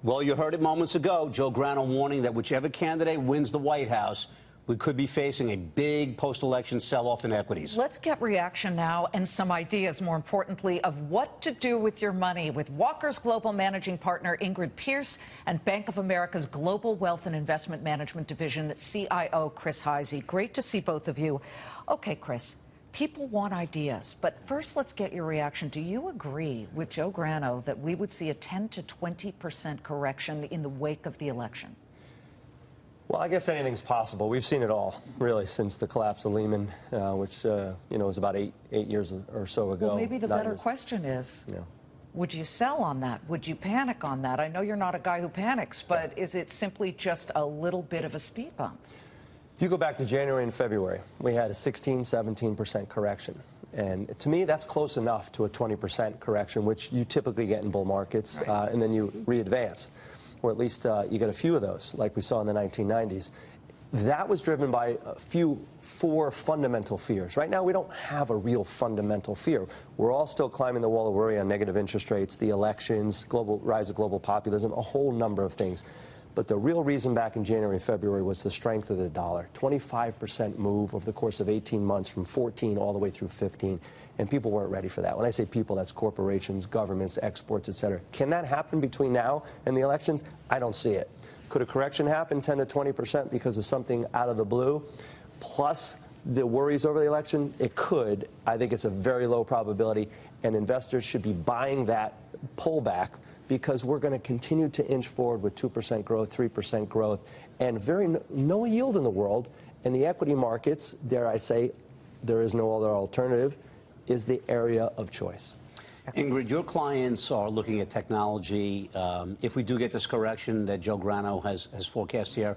Well, you heard it moments ago. Joe Grano warning that whichever candidate wins the White House, we could be facing a big post-election sell-off in equities. Let's get reaction now and some ideas, more importantly, of what to do with your money with Walker's Global Managing Partner Ingrid Pierce and Bank of America's Global Wealth and Investment Management Division CIO Chris Hyzy. Great to see both of you. Okay, Chris, people want ideas, but first let's get your reaction. Do you agree with Joe Grano that we would see a 10 to 20% correction in the wake of the election? Well, I guess anything's possible. We've seen it all, really, since the collapse of Lehman, which, was about eight years or so ago. Well, maybe the better question is, would you sell on that? Would you panic on that? I know you're not a guy who panics, but is it simply just a little bit of a speed bump? If you go back to January and February, we had a 16–17% correction. And to me, that's close enough to a 20% correction, which you typically get in bull markets, right. And then you re-advance. Or at least you get a few of those, like we saw in the 1990s. That was driven by four fundamental fears. Right now, we don't have a real fundamental fear. We're all still climbing the wall of worry on negative interest rates, the elections, rise of global populism, a whole number of things. But the real reason back in January and February was the strength of the dollar. 25% move over the course of 18 months from 14 all the way through 15. And people weren't ready for that. When I say people, that's corporations, governments, exports, et cetera. Can that happen between now and the elections? I don't see it. Could a correction happen 10 to 20% because of something out of the blue? Plus the worries over the election? It could. I think it's a very low probability. And investors should be buying that pullback, because we're going to continue to inch forward with 2% growth, 3% growth, and no yield in the world. And the equity markets, dare I say, there is no other alternative, is the area of choice. Ingrid, your clients are looking at technology. If we do get this correction that Joe Grano has forecast here,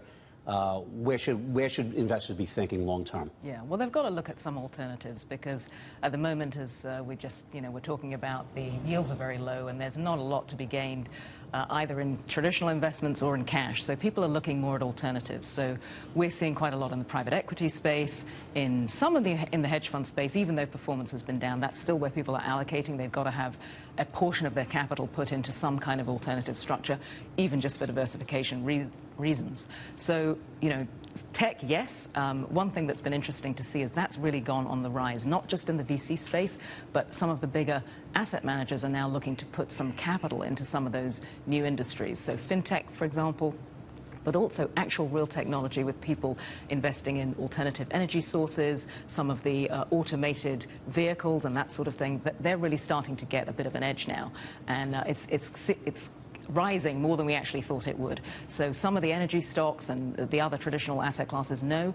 where should investors be thinking long term? Yeah, well, they've got to look at some alternatives, because at the moment, as we're talking about, the yields are very low and there's not a lot to be gained either in traditional investments or in cash. So people are looking more at alternatives. So we're seeing quite a lot in the private equity space, in the hedge fund space. Even though performance has been down, that's still where people are allocating. They've got to have a portion of their capital put into some kind of alternative structure, even just for diversification reasons. So, tech, yes. One thing that's been interesting to see is that's really gone on the rise, not just in the VC space, but some of the bigger asset managers are now looking to put some capital into some of those new industries. So fintech, for example, but also actual real technology, with people investing in alternative energy sources, some of the automated vehicles and that sort of thing. They're really starting to get a bit of an edge now, and it's rising more than we actually thought it would. So some of the energy stocks and the other traditional asset classes, no.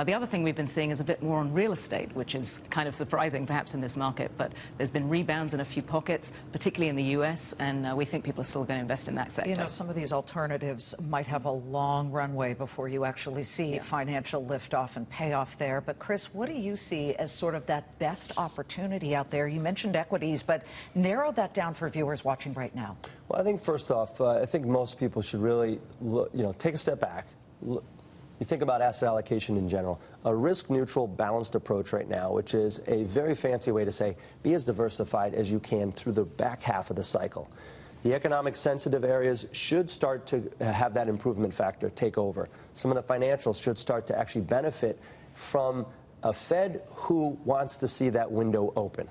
The other thing we've been seeing is a bit more on real estate, which is kind of surprising perhaps in this market, but there's been rebounds in a few pockets, particularly in the US, and we think people are still going to invest in that sector. Some of these alternatives might have a long runway before you actually see financial liftoff and payoff there. But Chris, what do you see as sort of that best opportunity out there? You mentioned equities, but narrow that down for viewers watching right now. Well, I think first off, I think most people should really take a step back. You think about asset allocation in general. A risk-neutral, balanced approach right now, which is a very fancy way to say be as diversified as you can through the back half of the cycle. The economic sensitive areas should start to have that improvement factor take over. Some of the financials should start to actually benefit from a Fed who wants to see that window open.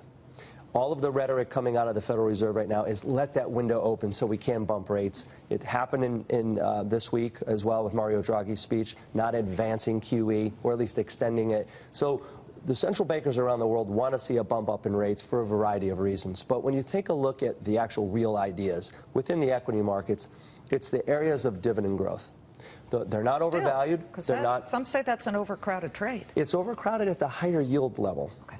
All of the rhetoric coming out of the Federal Reserve right now is let that window open so we can bump rates. It happened in this week as well with Mario Draghi's speech, not advancing QE, or at least extending it. So the central bankers around the world want to see a bump up in rates for a variety of reasons. But when you take a look at the actual real ideas within the equity markets, it's the areas of dividend growth. They're not overvalued. Some say that's an overcrowded trade. It's overcrowded at the higher yield level. Okay.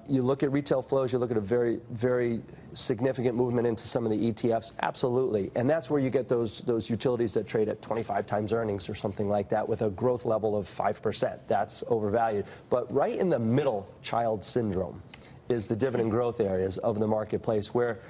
You look at retail flows, you look at a very, very significant movement into some of the ETFs, absolutely. And that's where you get those utilities that trade at 25 times earnings or something like that with a growth level of 5%. That's overvalued. But right in the middle child syndrome is the dividend growth areas of the marketplace, where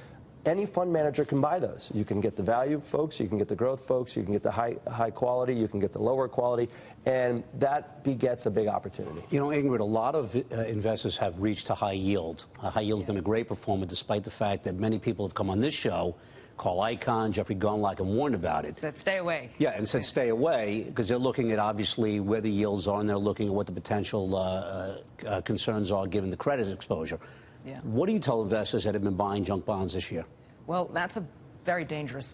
any fund manager can buy those. You can get the value folks, you can get the growth folks, you can get the high quality, you can get the lower quality, and that begets a big opportunity. Ingrid, a lot of investors have reached to high yield. High yield has been a great performer, despite the fact that many people have come on this show Carl Icahn, Jeffrey Gundlach, and warned about it. Said stay away. Yeah, and said stay away because they're looking at obviously where the yields are and they're looking at what the potential concerns are given the credit exposure. Yeah. What do you tell investors that have been buying junk bonds this year? Well, that's a very dangerous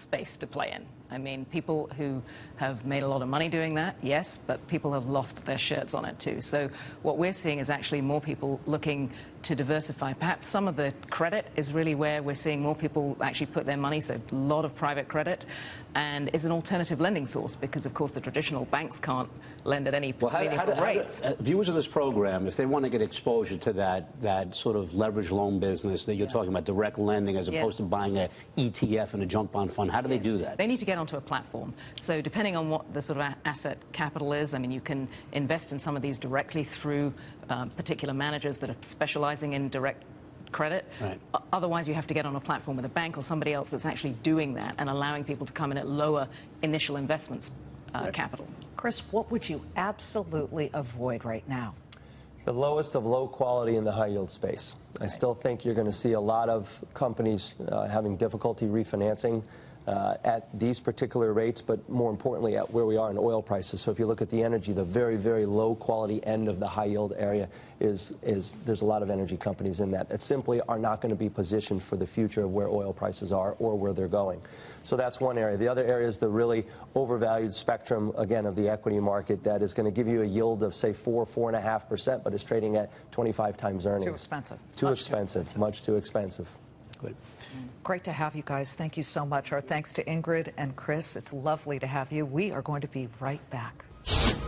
space to play in. I mean, people who have made a lot of money doing that, yes, but people have lost their shirts on it too. So what we're seeing is actually more people looking to diversify. Perhaps some of the credit is really where we're seeing more people actually put their money, so a lot of private credit, and is an alternative lending source because, of course, the traditional banks can't lend at any meaningful rates. Viewers of this program, if they want to get exposure to that sort of leverage loan business that you're talking about, direct lending as opposed to buying an ETF and a junk bond fund, how do they do that? They need to get onto a platform. So depending on what the sort of asset capital is, I mean, you can invest in some of these directly through particular managers that are specializing in direct credit. Right. Otherwise, you have to get on a platform with a bank or somebody else that's actually doing that and allowing people to come in at lower initial investments capital. Chris, what would you absolutely avoid right now? The lowest of low quality in the high yield space. I still think you're going to see a lot of companies having difficulty refinancing at these particular rates, but more importantly at where we are in oil prices. So if you look at the energy, the very, very low quality end of the high yield area there's a lot of energy companies in that simply are not going to be positioned for the future of where oil prices are or where they're going. So that's one area. The other area is the really overvalued spectrum, again, of the equity market that is going to give you a yield of, say, 4.5%, but is trading at 25 times earnings. Too expensive. Too expensive. Much too expensive. Good. Great to have you guys. Thank you so much. Our thanks to Ingrid and Chris. It's lovely to have you. We are going to be right back.